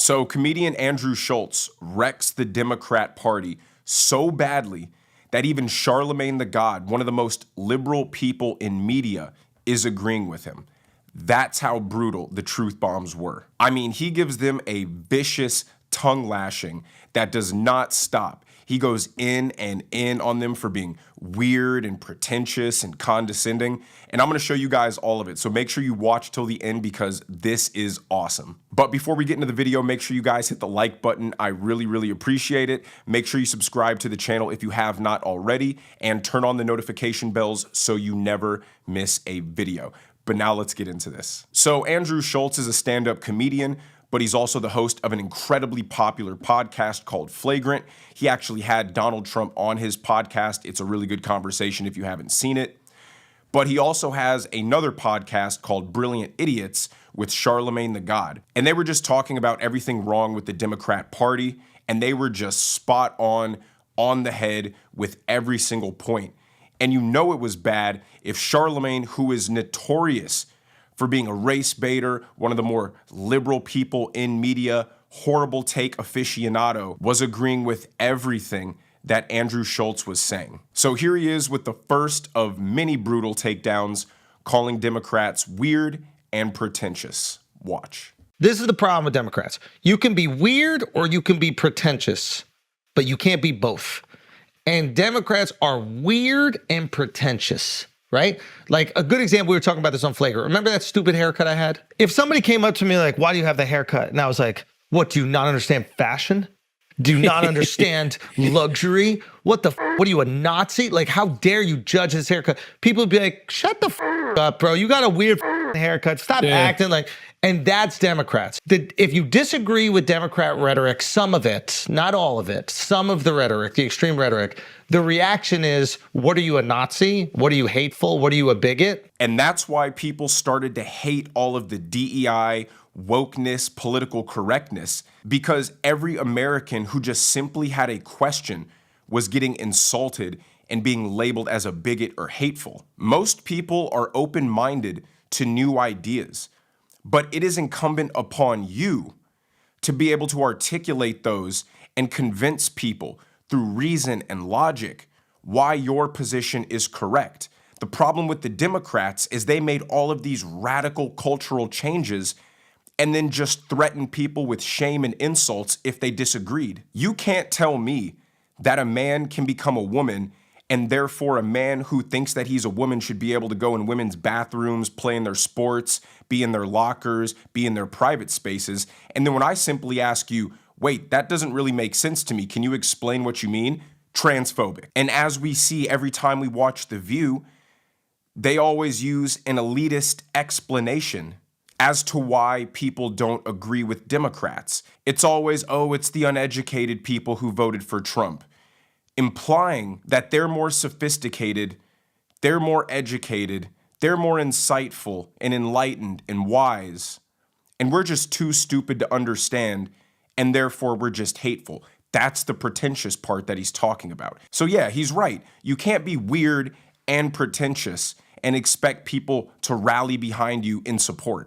So comedian Andrew Schulz wrecks the Democrat Party so badly that even Charlemagne the God, one of the most liberal people in media, is agreeing with him. That's how brutal the truth bombs were. I mean, he gives them a vicious tongue lashing that does not stop. He goes in and in on them for being weird and pretentious and condescending. And I'm going to show you guys all of it. So make sure you watch till the end because this is awesome. But before we get into the video, make sure you guys hit the like button. I really, really appreciate it. Make sure you subscribe to the channel if you have not already and turn on the notification bells so you never miss a video. But now let's get into this. So Andrew Schulz is a stand-up comedian, but he's also the host of an incredibly popular podcast called Flagrant. He actually had Donald Trump on his podcast. It's a really good conversation if you haven't seen it. But he also has another podcast called Brilliant Idiots with Charlemagne the God. And they were just talking about everything wrong with the Democrat Party, and they were just spot on the head with every single point. And you know it was bad if Charlemagne, who is notorious for being a race baiter, one of the more liberal people in media, horrible take aficionado, was agreeing with everything that Andrew Schulz was saying. So here he is with the first of many brutal takedowns, calling Democrats weird and pretentious. Watch. This is the problem with Democrats. You can be weird or you can be pretentious, but you can't be both. And Democrats are weird and pretentious, right? Like a good example, we were talking about this on Flagrant. Remember that stupid haircut I had? If somebody came up to me like, why do you have the haircut? And I was like, what, do you not understand fashion? Do you not understand luxury? What are you, a Nazi? Like, how dare you judge his haircut? People would be like, shut the up, bro. You got a weird haircut. Stop acting like, and that's Democrats. If you disagree with Democrat rhetoric, some of it, not all of it, some of the rhetoric, the extreme rhetoric, the reaction is, what are you, a Nazi? What are you, hateful? What are you, a bigot? And that's why people started to hate all of the DEI, wokeness, political correctness, because every American who just simply had a question was getting insulted and being labeled as a bigot or hateful. Most people are open-minded to new ideas, but it is incumbent upon you to be able to articulate those and convince people through reason and logic why your position is correct. The problem with the Democrats is they made all of these radical cultural changes and then just threatened people with shame and insults if they disagreed. You can't tell me that a man can become a woman and therefore a man who thinks that he's a woman should be able to go in women's bathrooms, play in their sports, be in their lockers, be in their private spaces. And then when I simply ask you, wait, that doesn't really make sense to me, can you explain what you mean? Transphobic. And as we see every time we watch The View, they always use an elitist explanation as to why people don't agree with Democrats. It's always, oh, it's the uneducated people who voted for Trump, implying that they're more sophisticated, they're more educated, they're more insightful and enlightened and wise, and we're just too stupid to understand, and therefore we're just hateful. That's the pretentious part that he's talking about. So yeah, he's right. You can't be weird and pretentious and expect people to rally behind you in support.